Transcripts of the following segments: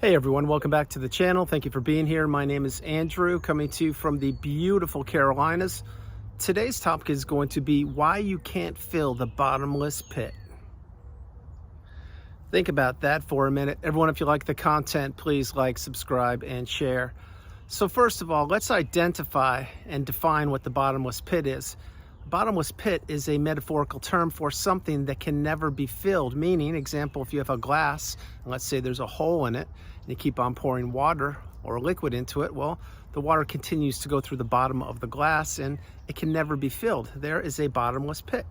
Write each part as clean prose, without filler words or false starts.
Hey everyone, welcome back to the channel. Thank you for being here. My name is Andrew, coming to you from the beautiful Carolinas. Today's topic is going to be why you can't fill the bottomless pit. Think about that for a minute. Everyone, if you like the content, please like, subscribe, and share. So first of all, let's identify and define what the bottomless pit is. Bottomless pit is a metaphorical term for something that can never be filled, meaning, example, if you have a glass, and let's say there's a hole in it, and you keep on pouring water or liquid into it, well, the water continues to go through the bottom of the glass and it can never be filled. There is a bottomless pit.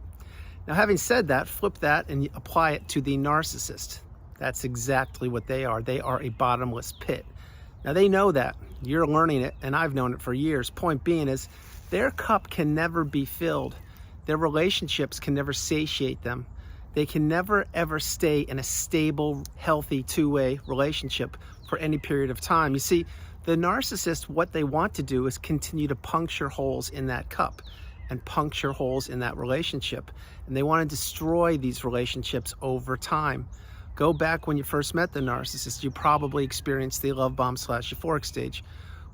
Now, having said that, flip that and apply it to the narcissist. That's exactly what they are. They are a bottomless pit. Now, they know that. You're learning it, and I've known it for years. Point being is, their cup can never be filled. Their relationships can never satiate them. They can never, ever stay in a stable, healthy, two-way relationship for any period of time. You see, the narcissist, what they want to do is continue to puncture holes in that cup and puncture holes in that relationship. And they want to destroy these relationships over time. Go back when you first met the narcissist, you probably experienced the love bomb / euphoric stage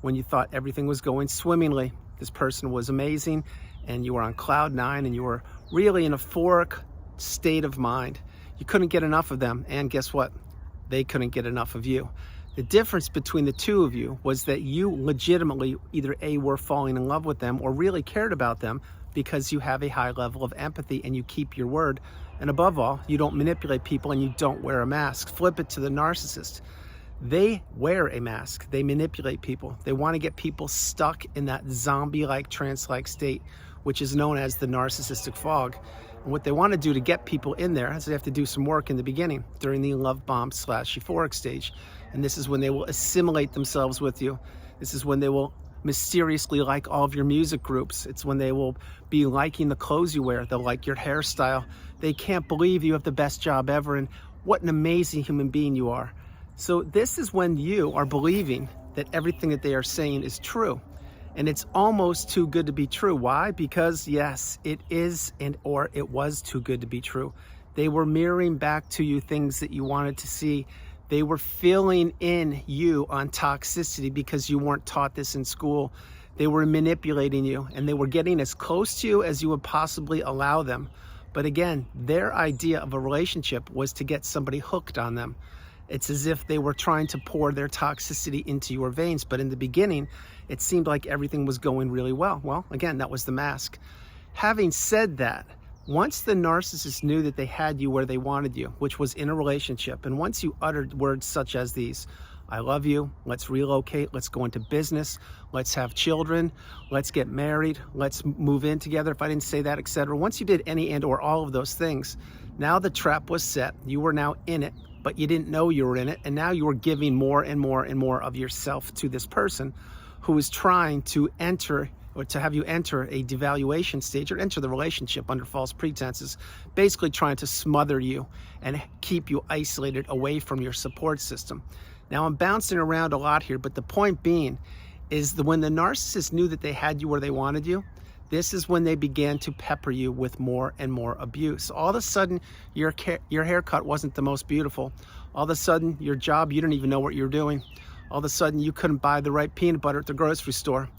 when you thought everything was going swimmingly. This person was amazing and you were on cloud nine and you were really in a euphoric state of mind. You couldn't get enough of them, and guess what? They couldn't get enough of you. The difference between the two of you was that you legitimately either A, were falling in love with them or really cared about them because you have a high level of empathy and you keep your word. And above all, you don't manipulate people and you don't wear a mask. Flip it to the narcissist. They wear a mask. They manipulate people. They want to get people stuck in that zombie-like, trance-like state, which is known as the narcissistic fog. And what they want to do to get people in there is they have to do some work in the beginning during the love bomb / euphoric stage. And this is when they will assimilate themselves with you. This is when they will mysteriously like all of your music groups. It's when they will be liking the clothes you wear. They'll like your hairstyle. They can't believe you have the best job ever and what an amazing human being you are. So this is when you are believing that everything that they are saying is true. And it's almost too good to be true. Why? Because yes, it is or it was too good to be true. They were mirroring back to you things that you wanted to see. They were filling in you on toxicity because you weren't taught this in school. They were manipulating you and they were getting as close to you as you would possibly allow them. But again, their idea of a relationship was to get somebody hooked on them. It's as if they were trying to pour their toxicity into your veins. But in the beginning, it seemed like everything was going really well. Well, again, that was the mask. Having said that, once the narcissist knew that they had you where they wanted you, which was in a relationship, and once you uttered words such as these, I love you, let's relocate, let's go into business, let's have children, let's get married, let's move in together, if I didn't say that, etc. Once you did any and or all of those things, now the trap was set. You were now in it, but you didn't know you were in it, and now you were giving more and more and more of yourself to this person who is trying to enter or to have you enter a devaluation stage or enter the relationship under false pretenses, basically trying to smother you and keep you isolated away from your support system. Now, I'm bouncing around a lot here, but the point being is that when the narcissist knew that they had you where they wanted you, this is when they began to pepper you with more and more abuse. All of a sudden, your haircut wasn't the most beautiful. All of a sudden, your job, you didn't even know what you were doing. All of a sudden, you couldn't buy the right peanut butter at the grocery store.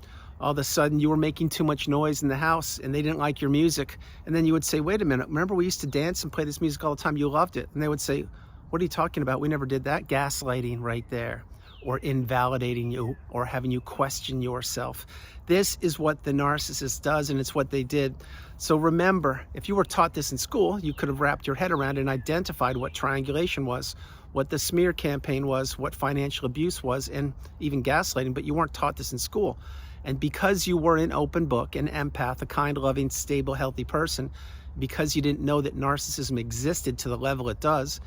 All of a sudden, you were making too much noise in the house and they didn't like your music. And then you would say, wait a minute, remember we used to dance and play this music all the time? You loved it. And they would say, what are you talking about? We never did that. Gaslighting right there. Or invalidating you, or having you question yourself. This is what the narcissist does, and it's what they did. So remember, if you were taught this in school, you could have wrapped your head around and identified what triangulation was, what the smear campaign was, what financial abuse was, and even gaslighting, but you weren't taught this in school. And because you were an open book, an empath, a kind, loving, stable, healthy person, because you didn't know that narcissism existed to the level it does,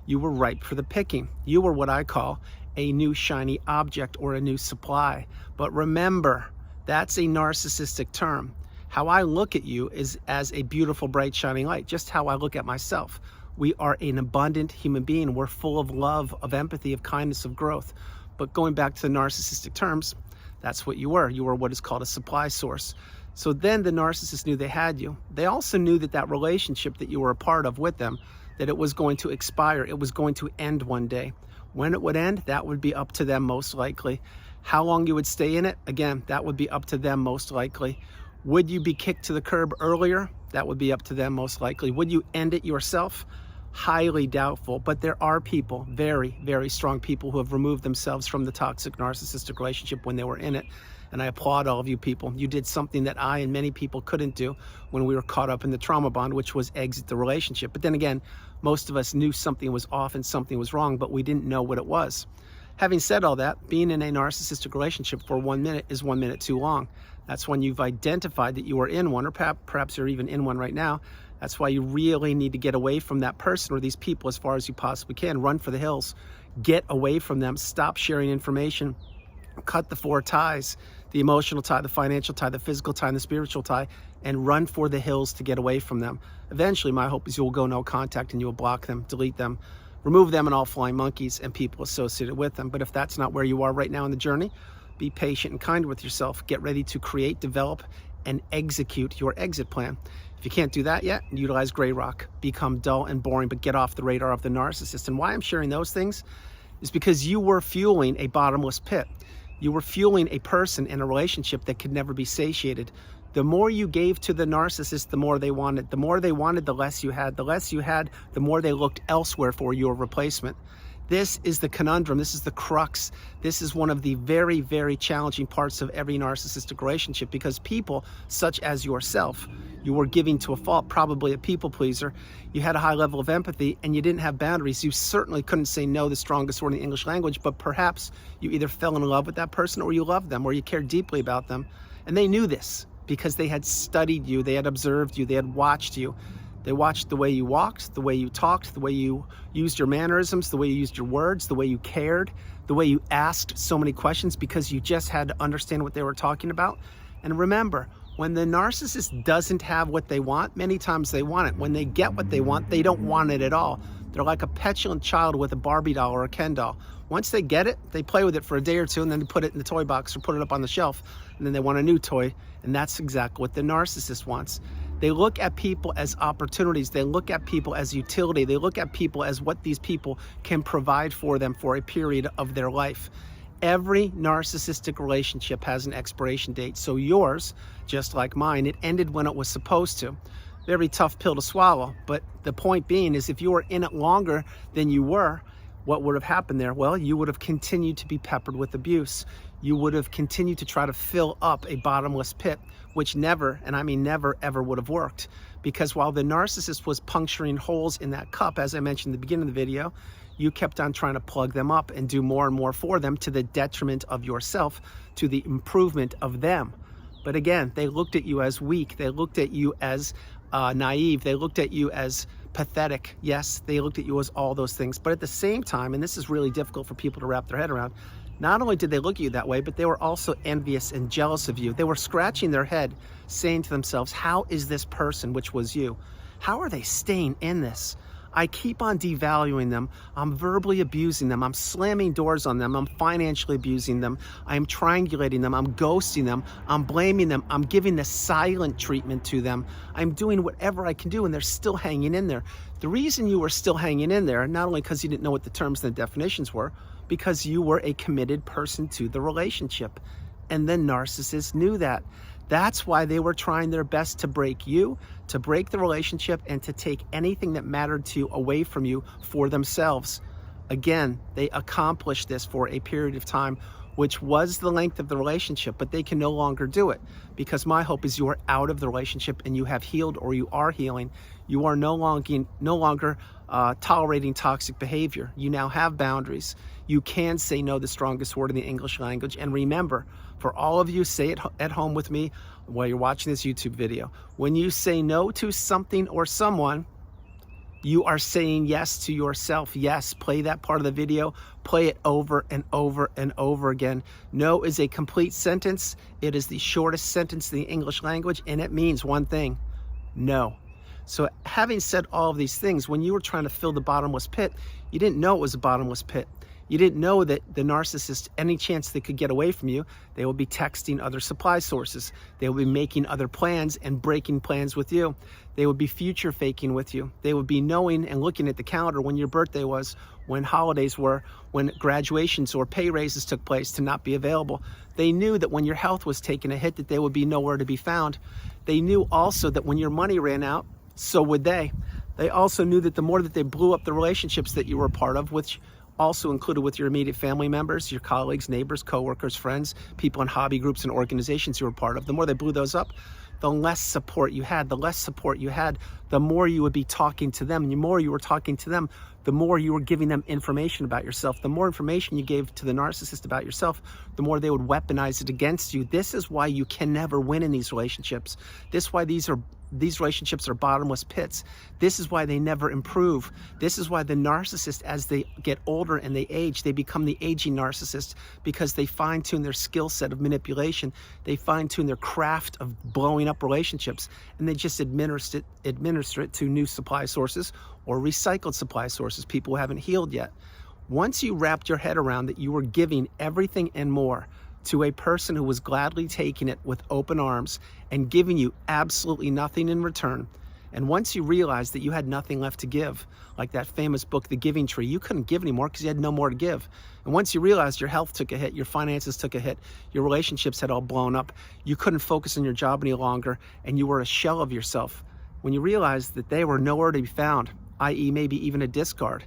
you were ripe for the picking. You were what I call a new shiny object or a new supply. But remember, that's a narcissistic term. How I look at you is as a beautiful, bright, shining light, just how I look at myself. We are an abundant human being. We're full of love, of empathy, of kindness, of growth. But going back to the narcissistic terms, that's what you were. You were what is called a supply source. So then the narcissist knew they had you. They also knew that that relationship that you were a part of with them, that it was going to expire. It was going to end one day. When it would end, that would be up to them most likely. How long you would stay in it, again, that would be up to them most likely. Would you be kicked to the curb earlier? That would be up to them most likely. Would you end it yourself? Highly doubtful. But there are people, very, very strong people, who have removed themselves from the toxic narcissistic relationship when they were in it. And I applaud all of you people. You did something that I and many people couldn't do when we were caught up in the trauma bond, which was exit the relationship. But then again, most of us knew something was off and something was wrong, but we didn't know what it was. Having said all that, being in a narcissistic relationship for 1 minute is 1 minute too long. That's when you've identified that you are in one, or perhaps you're even in one right now. That's why you really need to get away from that person or these people as far as you possibly can. Run for the hills. Get away from them. Stop sharing information. Cut the 4 ties: the emotional tie, the financial tie, the physical tie, and the spiritual tie, and run for the hills to get away from them. Eventually, my hope is you will go no contact and you will block them, delete them, remove them and all flying monkeys and people associated with them. But if that's not where you are right now in the journey, be patient and kind with yourself. Get ready to create, develop, and execute your exit plan. If you can't do that yet, utilize gray rock. Become dull and boring, but get off the radar of the narcissist. And why I'm sharing those things is because you were fueling a bottomless pit. You were fueling a person in a relationship that could never be satiated. The more you gave to the narcissist, the more they wanted. The more they wanted, the less you had. The less you had, the more they looked elsewhere for your replacement. This is the conundrum. This is the crux. This is one of the very, very challenging parts of every narcissistic relationship, because people such as yourself, you were giving to a fault, probably a people pleaser. You had a high level of empathy and you didn't have boundaries. You certainly couldn't say no, the strongest word in the English language, but perhaps you either fell in love with that person or you loved them or you cared deeply about them. And they knew this because they had studied you, they had observed you, they had watched you. They watched the way you walked, the way you talked, the way you used your mannerisms, the way you used your words, the way you cared, the way you asked so many questions, because you just had to understand what they were talking about. And remember, when the narcissist doesn't have what they want, many times they want it. When they get what they want, they don't want it at all. They're like a petulant child with a Barbie doll or a Ken doll. Once they get it, they play with it for a day or two, and then they put it in the toy box or put it up on the shelf, and then they want a new toy. And that's exactly what the narcissist wants. They look at people as opportunities. They look at people as utility. They look at people as what these people can provide for them for a period of their life. Every narcissistic relationship has an expiration date. So yours, just like mine, it ended when it was supposed to. Very tough pill to swallow. But the point being is, if you were in it longer than you were, what would have happened there? Well, you would have continued to be peppered with abuse. You would have continued to try to fill up a bottomless pit, which never, and I mean never, ever would have worked. Because while the narcissist was puncturing holes in that cup, as I mentioned in the beginning of the video, you kept on trying to plug them up and do more and more for them, to the detriment of yourself, to the improvement of them. But again, they looked at you as weak. They looked at you as naive. They looked at you as pathetic. Yes, they looked at you as all those things. But at the same time, and this is really difficult for people to wrap their head around, not only did they look at you that way, but they were also envious and jealous of you. They were scratching their head, saying to themselves, how is this person, which was you, how are they staying in this? I keep on devaluing them. I'm verbally abusing them. I'm slamming doors on them. I'm financially abusing them. I'm triangulating them. I'm ghosting them. I'm blaming them. I'm giving the silent treatment to them. I'm doing whatever I can do, and they're still hanging in there. The reason you were still hanging in there, not only because you didn't know what the terms and the definitions were, because you were a committed person to the relationship. And the narcissist knew that. That's why they were trying their best to break you, to break the relationship, and to take anything that mattered to you away from you for themselves. Again, they accomplished this for a period of time, which was the length of the relationship, but they can no longer do it, because my hope is you are out of the relationship and you have healed, or you are healing. You are no longer tolerating toxic behavior. You now have boundaries. You can say no, the strongest word in the English language. And remember, for all of you, say it at home with me while you're watching this YouTube video. When you say no to something or someone, you are saying yes to yourself. Yes, play that part of the video. Play it over and over and over again. No is a complete sentence. It is the shortest sentence in the English language, and it means one thing: no. So having said all of these things, when you were trying to fill the bottomless pit, you didn't know it was a bottomless pit. You didn't know that the narcissist, any chance they could get away from you, they will be texting other supply sources. They will be making other plans and breaking plans with you. They would be future faking with you. They would be knowing and looking at the calendar when your birthday was, when holidays were, when graduations or pay raises took place to not be available. They knew that when your health was taking a hit that they would be nowhere to be found. They knew also that when your money ran out, so would they. They also knew that the more that they blew up the relationships that you were a part of, which also included with your immediate family members, your colleagues, neighbors, coworkers, friends, people in hobby groups and organizations you were part of, the more they blew those up, the less support you had. The less support you had, the more you would be talking to them. And the more you were talking to them, the more you were giving them information about yourself. The more information you gave to the narcissist about yourself, the more they would weaponize it against you. This is why you can never win in these relationships. This is why these relationships are bottomless pits. This is why they never improve. This is why the narcissist, as they get older and they age, they become the aging narcissist, because they fine-tune their skill set of manipulation. They fine-tune their craft of blowing up relationships, and they just administer it to new supply sources or recycled supply sources, people who haven't healed yet. Once you wrapped your head around that you were giving everything and more to a person who was gladly taking it with open arms and giving you absolutely nothing in return, and once you realized that you had nothing left to give, like that famous book, The Giving Tree, you couldn't give anymore because you had no more to give. And once you realized your health took a hit, your finances took a hit, your relationships had all blown up, you couldn't focus on your job any longer, and you were a shell of yourself. When you realized that they were nowhere to be found, i.e. maybe even a discard,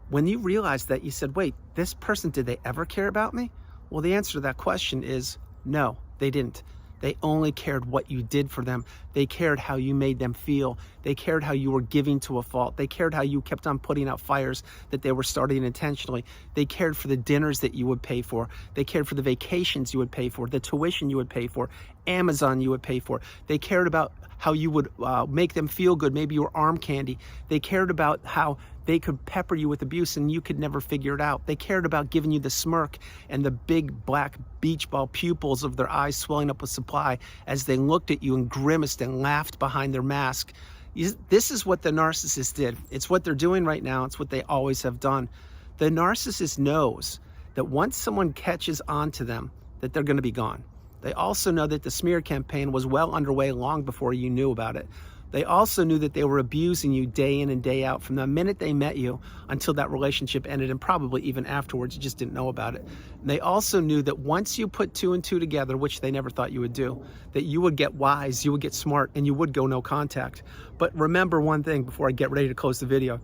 when you realized that, you said, wait, this person, did they ever care about me? Well, the answer to that question is no, they didn't. They only cared what you did for them. They cared how you made them feel. They cared how you were giving to a fault. They cared how you kept on putting out fires that they were starting intentionally. They cared for the dinners that you would pay for. They cared for the vacations you would pay for, the tuition you would pay for, Amazon you would pay for. They cared about how you would make them feel good, maybe you were arm candy. They cared about how they could pepper you with abuse and you could never figure it out. They cared about giving you the smirk and the big black beach ball pupils of their eyes swelling up with supply as they looked at you and grimaced and laughed behind their mask. This is what the narcissist did. It's what they're doing right now. It's what they always have done. The narcissist knows that once someone catches on to them, that they're going to be gone. They also know that the smear campaign was well underway long before you knew about it. They also knew that they were abusing you day in and day out from the minute they met you until that relationship ended, and probably even afterwards, you just didn't know about it. And they also knew that once you put two and two together, which they never thought you would do, that you would get wise, you would get smart, and you would go no contact. But remember one thing before I get ready to close the video.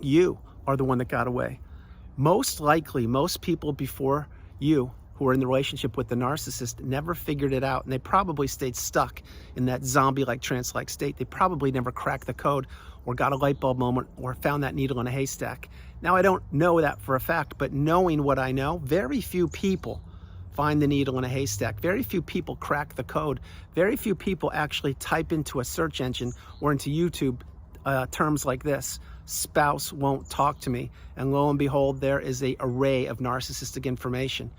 You are the one that got away. Most likely, most people before you who are in the relationship with the narcissist never figured it out, and they probably stayed stuck in that zombie-like, trance-like state. They probably never cracked the code or got a light bulb moment or found that needle in a haystack. Now, I don't know that for a fact, but knowing what I know, very few people find the needle in a haystack. Very few people crack the code. Very few people actually type into a search engine or into YouTube terms like this: spouse won't talk to me. And lo and behold, there is an array of narcissistic information.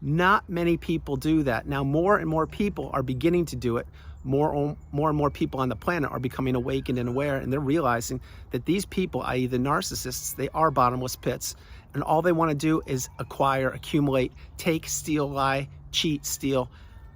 Not many people do that. Now, more and more people are beginning to do it. More and more people on the planet are becoming awakened and aware, and they're realizing that these people, i.e. the narcissists, they are bottomless pits. And all they want to do is acquire, accumulate, take, steal, lie, cheat, steal,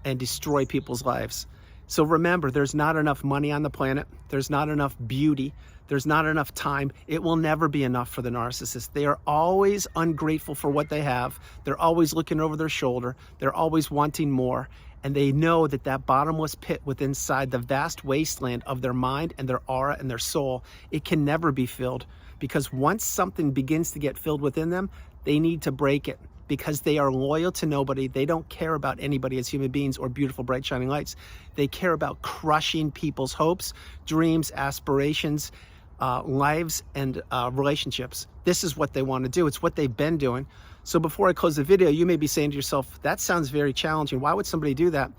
and destroy people's lives. So remember, there's not enough money on the planet. There's not enough beauty. There's not enough time. It will never be enough for the narcissist. They are always ungrateful for what they have. They're always looking over their shoulder. They're always wanting more. And they know that that bottomless pit within inside the vast wasteland of their mind and their aura and their soul, it can never be filled. Because once something begins to get filled within them, they need to break it. Because they are loyal to nobody. They don't care about anybody as human beings or beautiful, bright, shining lights. They care about crushing people's hopes, dreams, aspirations, lives, and relationships. This is what they want to do. It's what they've been doing. So before I close the video, you may be saying to yourself, that sounds very challenging. Why would somebody do that?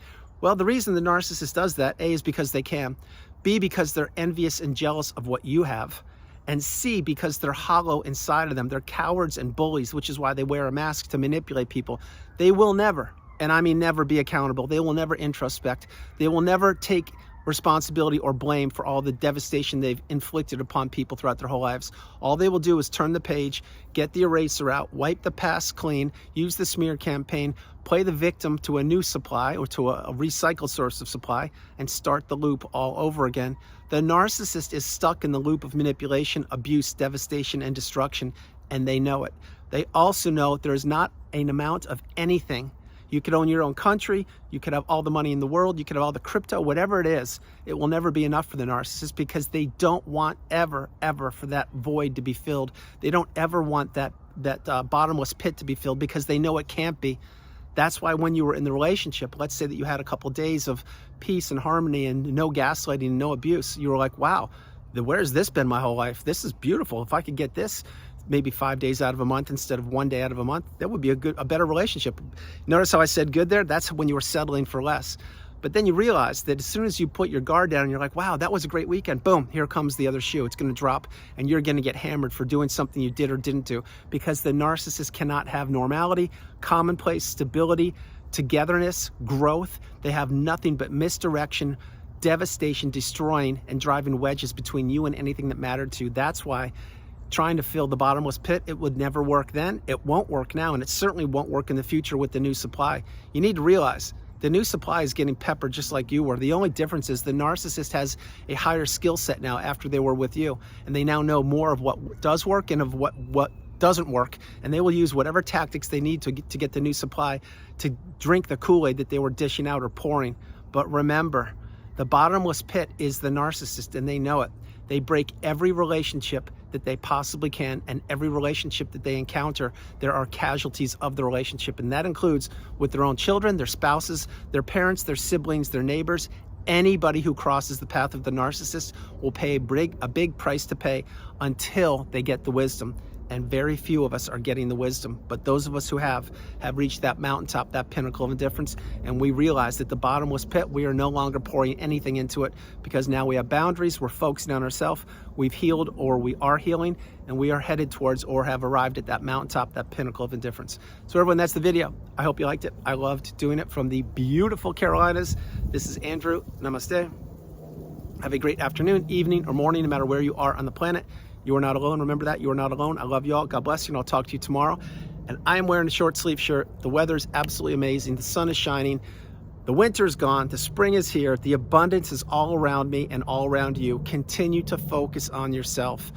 Well, the reason the narcissist does that, A, is because they can. B, because they're envious and jealous of what you have. And C, because they're hollow inside of them. They're cowards and bullies, which is why they wear a mask to manipulate people. They will never, and I mean never, be accountable. They will never introspect. They will never take responsibility or blame for all the devastation they've inflicted upon people throughout their whole lives. All they will do is turn the page, get the eraser out, wipe the past clean, use the smear campaign, play the victim to a new supply or to a recycled source of supply, and start the loop all over again. The narcissist is stuck in the loop of manipulation, abuse, devastation, and destruction, and they know it. They also know there is not an amount of anything. You could own your own country, you could have all the money in the world, you could have all the crypto, whatever it is, it will never be enough for the narcissist, because they don't want ever for that void to be filled. They don't ever want that bottomless pit to be filled, because they know it can't be. That's why when you were in the relationship, let's say that you had a couple of days of peace and harmony and no gaslighting and no abuse, you were like, wow, where's this been my whole life? This is beautiful. If I could get this maybe 5 days out of a month instead of 1 day out of a month, that would be a better relationship. Notice how I said good there? That's when you were settling for less. But then you realize that as soon as you put your guard down and you're like, wow, that was a great weekend, boom, here comes the other shoe. It's going to drop, and you're going to get hammered for doing something you did or didn't do, because the narcissist cannot have normality, commonplace, stability, togetherness, growth. They have nothing but misdirection, devastation, destroying, and driving wedges between you and anything that mattered to you. That's why trying to fill the bottomless pit, it would never work then, it won't work now, and it certainly won't work in the future with the new supply. You need to realize the new supply is getting peppered just like you were. The only difference is the narcissist has a higher skill set now after they were with you, and they now know more of what does work and of what doesn't work, and they will use whatever tactics they need to get the new supply to drink the Kool-Aid that they were dishing out or pouring. But remember, the bottomless pit is the narcissist, and they know it. They break every relationship that they possibly can, and every relationship that they encounter, there are casualties of the relationship, and that includes with their own children, their spouses, their parents, their siblings, their neighbors. Anybody who crosses the path of the narcissist will pay a big price to pay until they get the wisdom. And very few of us are getting the wisdom, but those of us who have reached that mountaintop, that pinnacle of indifference, and we realize that the bottomless pit, we are no longer pouring anything into it, because now we have boundaries, we're focusing on ourselves, we've healed or we are healing, and we are headed towards or have arrived at that mountaintop, that pinnacle of indifference. So everyone, that's the video. I hope you liked it. I loved doing it from the beautiful Carolinas. This is Andrew. Namaste. Have a great afternoon, evening, or morning, no matter where you are on the planet. You are not alone. Remember that. You are not alone. I love you all. God bless you, and I'll talk to you tomorrow. And I am wearing a short sleeve shirt. The weather is absolutely amazing. The sun is shining. The winter is gone. The spring is here. The abundance is all around me and all around you. Continue to focus on yourself.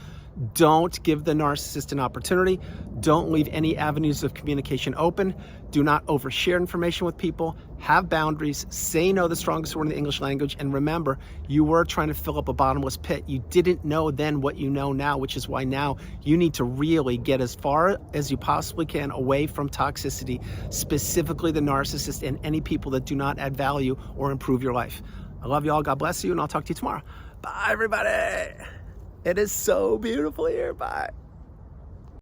Don't give the narcissist an opportunity. Don't leave any avenues of communication open. Do not overshare information with people. Have boundaries. Say no, the strongest word in the English language. And remember, you were trying to fill up a bottomless pit. You didn't know then what you know now, which is why now you need to really get as far as you possibly can away from toxicity, specifically the narcissist and any people that do not add value or improve your life. I love you all. God bless you, and I'll talk to you tomorrow. Bye, everybody. It is so beautiful here. Bye.